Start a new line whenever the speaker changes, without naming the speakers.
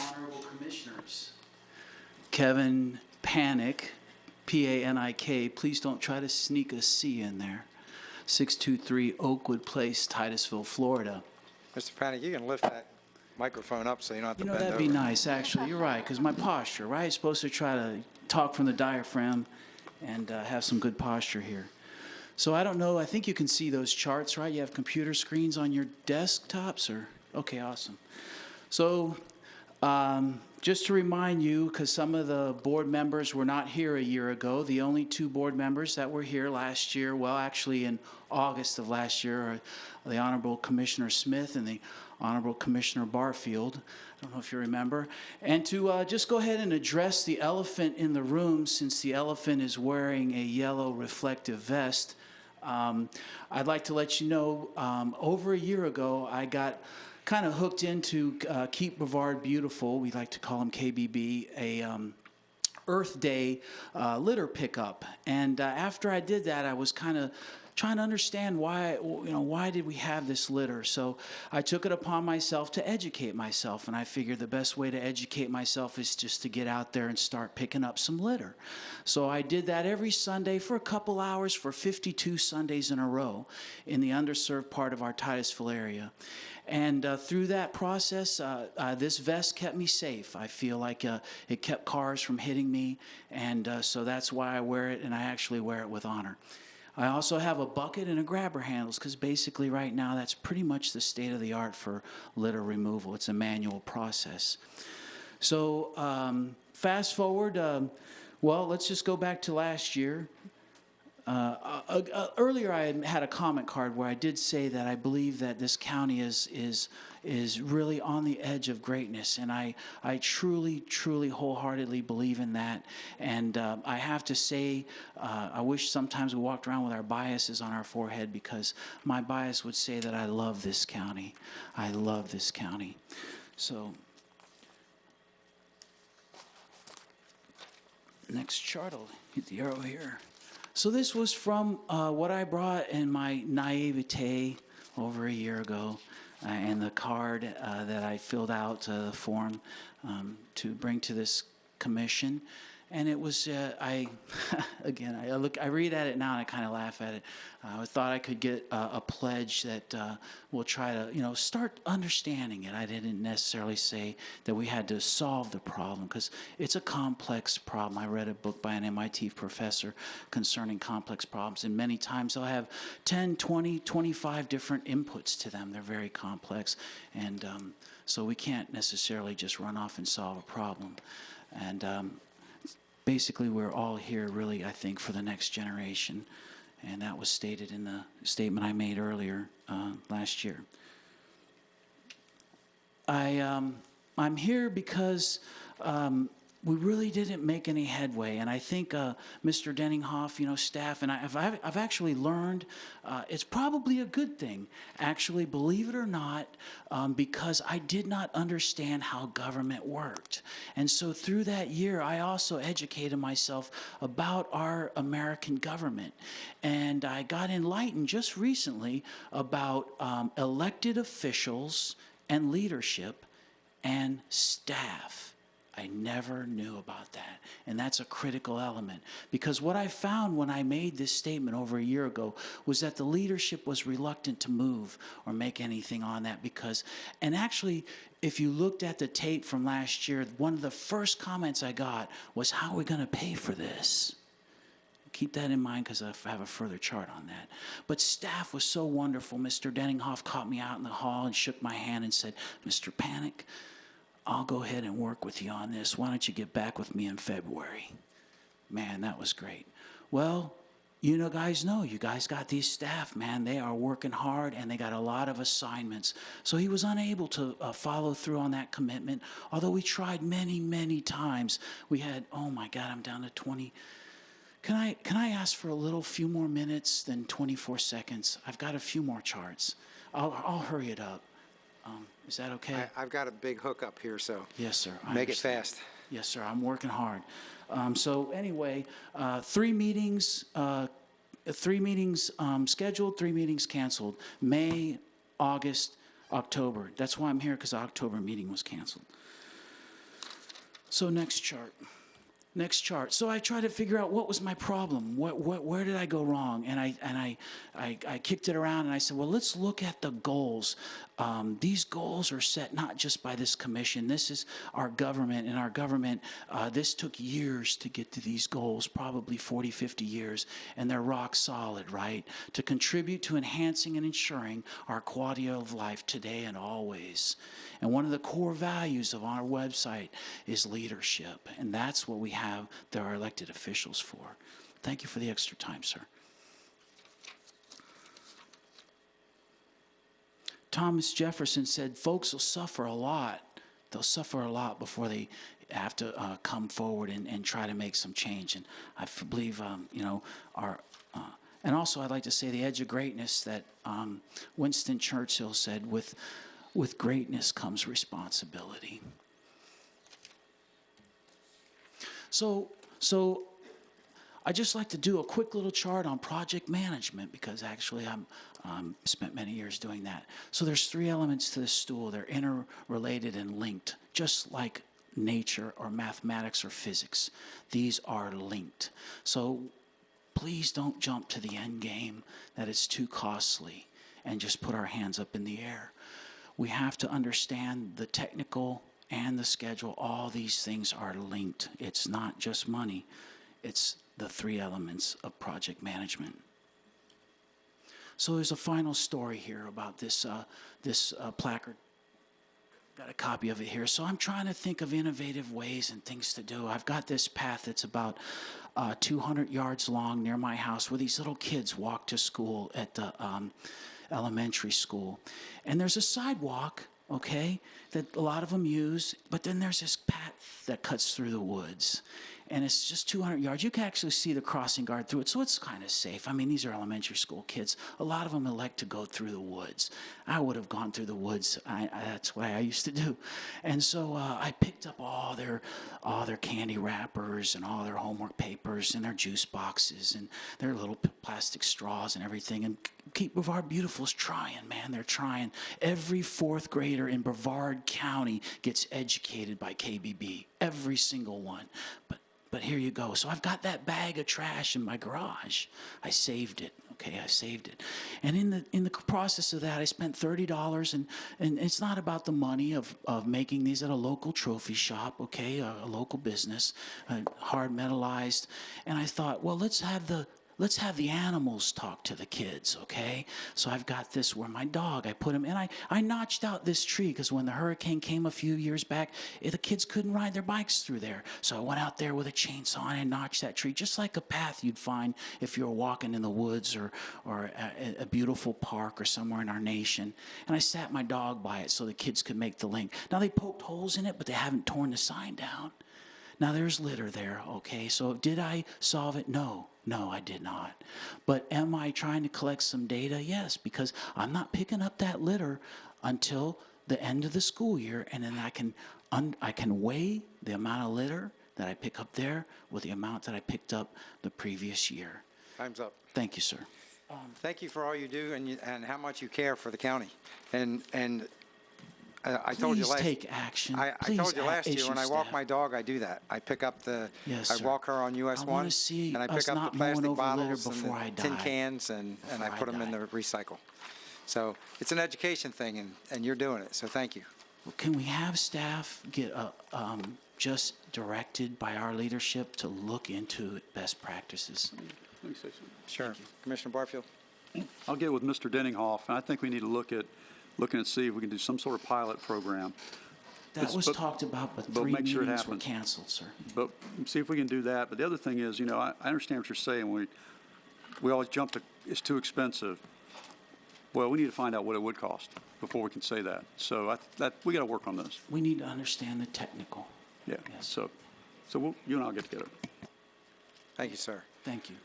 honorable commissioners. Kevin Panic, P-A-N-I-K, please don't try to sneak a C in there. 623 Oakwood Place, Titusville, Florida.
Mr. Panic, you can lift that microphone up so you don't have to bend over.
That'd be nice, actually. You're right, because my posture, right? I'm supposed to try to talk from the diaphragm and have some good posture here. So I don't know, I think you can see those charts, right? You have computer screens on your desktops, or? Okay, awesome. So just to remind you, because some of the board members were not here a year ago, the only two board members that were here last year, well, actually in August of last year, are the Honorable Commissioner Smith and the Honorable Commissioner Barfield. I don't know if you remember. And to just go ahead and address the elephant in the room, since the elephant is wearing a yellow reflective vest, I'd like to let you know, over a year ago, I got kind of hooked into Keep Brevard Beautiful. We like to call them KBB, a Earth Day litter pickup. And after I did that, I was kind of trying to understand why did we have this litter. So I took it upon myself to educate myself, and I figured the best way to educate myself is just to get out there and start picking up some litter. So I did that every Sunday for a couple hours for 52 Sundays in a row in the underserved part of our Titusville area. And through that process, this vest kept me safe. I feel like it kept cars from hitting me, and so that's why I wear it, and I actually wear it with honor. I also have a bucket and a grabber handles, because basically right now that's pretty much the state of the art for litter removal. It's a manual process. So fast forward, well, let's just go back to last year. Earlier I had a comment card where I did say that I believe that this county is really on the edge of greatness, and I truly wholeheartedly believe in that. And I have to say, I wish sometimes we walked around with our biases on our forehead, because my bias would say that I love this county. I love this county. So next chart, I'll hit the arrow here. So this was from what I brought in my naivete over a year ago, and the card that I filled out, the form, to bring to this commission. And it was, I read at it now and I kind of laugh at it. I thought I could get a pledge that we'll try to, start understanding it. I didn't necessarily say that we had to solve the problem, because it's a complex problem. I read a book by an MIT professor concerning complex problems, and many times they'll have 10, 20, 25 different inputs to them. They're very complex, and so we can't necessarily just run off and solve a problem. And basically, we're all here really, I think, for the next generation. And that was stated in the statement I made earlier last year. I'm here because we really didn't make any headway. And I think Mr. Denninghoff, staff, and I've actually learned it's probably a good thing, actually, believe it or not, because I did not understand how government worked. And so through that year, I also educated myself about our American government. And I got enlightened just recently about elected officials and leadership and staff. I never knew about that, and that's a critical element, because what I found when I made this statement over a year ago was that the leadership was reluctant to move or make anything on that, and actually, if you looked at the tape from last year, one of the first comments I got was, how are we going to pay for this? Keep that in mind, because I have a further chart on that. But staff was so wonderful. Mr. Denninghoff caught me out in the hall and shook my hand and said, Mr. Panic, I'll go ahead and work with you on this. Why don't you get back with me in February? Man, that was great. Well, you guys got these staff, man. They are working hard, and they got a lot of assignments. So he was unable to follow through on that commitment, although we tried many times. We had, oh my God, I'm down to 20. Can I ask for a few more minutes than 24 seconds? I've got a few more charts. I'll hurry it up. Is that okay?
I've got a big hook up here, so
yes, sir.
Make it fast.
Yes, sir. I'm working hard. So anyway, 3 meetings scheduled, 3 meetings canceled. May, August, October. That's why I'm here, because the October meeting was canceled. So next chart. Next chart. So I tried to figure out what was my problem. Where did I go wrong? And I kicked it around and I said, well, let's look at the goals. These goals are set not just by this commission. This is our government. And our government, this took years to get to these goals, probably 40, 50 years. And they're rock solid, right? To contribute to enhancing and ensuring our quality of life today and always. And one of the core values of our website is leadership. And that's what we have our elected officials for. Thank you for the extra time, sir. Thomas Jefferson said, folks will suffer a lot. They'll suffer a lot before they have to come forward and try to make some change. And I believe, and also I'd like to say the edge of greatness that Winston Churchill said, with greatness comes responsibility. So I just like to do a quick little chart on project management because actually I'm spent many years doing that. So there's 3 elements to this stool. They're interrelated and linked, just like nature or mathematics or physics. These are linked. So please don't jump to the end game that it's too costly and just put our hands up in the air. We have to understand the technical and the schedule. All these things are linked. It's not just money. It's the 3 elements of project management. So there's a final story here about this placard. Got a copy of it here. So I'm trying to think of innovative ways and things to do. I've got this path that's about 200 yards long near my house where these little kids walk to school at the elementary school. And there's a sidewalk, okay, that a lot of them use, but then there's this path that cuts through the woods. And it's just 200 yards. You can actually see the crossing guard through it, so it's kind of safe. I mean, these are elementary school kids. A lot of them elect to go through the woods. I would have gone through the woods. That's what I used to do. And so I picked up all their candy wrappers and all their homework papers and their juice boxes and their little plastic straws and everything. And Cape Brevard Beautiful's trying, man. They're trying. Every 4th grader in Brevard County gets educated by KBB. Every single one. But here you go. So I've got that bag of trash in my garage. I saved it. Okay, I saved it. And in the process of that, I spent $30, and it's not about the money of making these at a local trophy shop, okay, a local business, hard metallized. And I thought, well, let's have the animals talk to the kids, okay? So I've got this where my dog, I put him, and I notched out this tree because when the hurricane came a few years back, the kids couldn't ride their bikes through there. So I went out there with a chainsaw and notched that tree, just like a path you'd find if you were walking in the woods or a beautiful park or somewhere in our nation. And I sat my dog by it so the kids could make the link. Now they poked holes in it, but they haven't torn the sign down. Now there's litter there, okay? So did I solve it? No, I did not. But am I trying to collect some data? Yes, because I'm not picking up that litter until the end of the school year, and then I can weigh the amount of litter that I pick up there with the amount that I picked up the previous year.
Time's up.
Thank you, sir.
Thank you for all you do and how much you care for the county. And I told you
Please
last.
take action.
I told you last year
issue
when I walk
staff.
my dog, I do that. I pick up
Yes,
I
sir.
walk her on US
I
1,
wanna see
and I
us
pick up
not
the
mowing
plastic
over litter
bottles and
before I
the tin
die.
cans, and I
Before I
put them in
die.
the recycle. So it's an education thing, and you're doing it. So thank you.
Well, can we have staff get just directed by our leadership to look into best practices?
Let me say something.
Sure. Commissioner Barfield.
I'll get with Mr. Denninghoff, and I think we need to looking at see if we can do some sort of pilot program.
That was
But-
talked about, but
but
3
make sure it
meetings were
happens.
canceled, sir.
But see if we can do that. But the other thing is, I understand what you're saying. We always jump to it's too expensive. Well, we need to find out what it would cost before we can say that. So we got to work on this.
We need to understand the technical.
Yeah.
Yes.
So you and I'll get together.
Thank you, sir.
Thank you.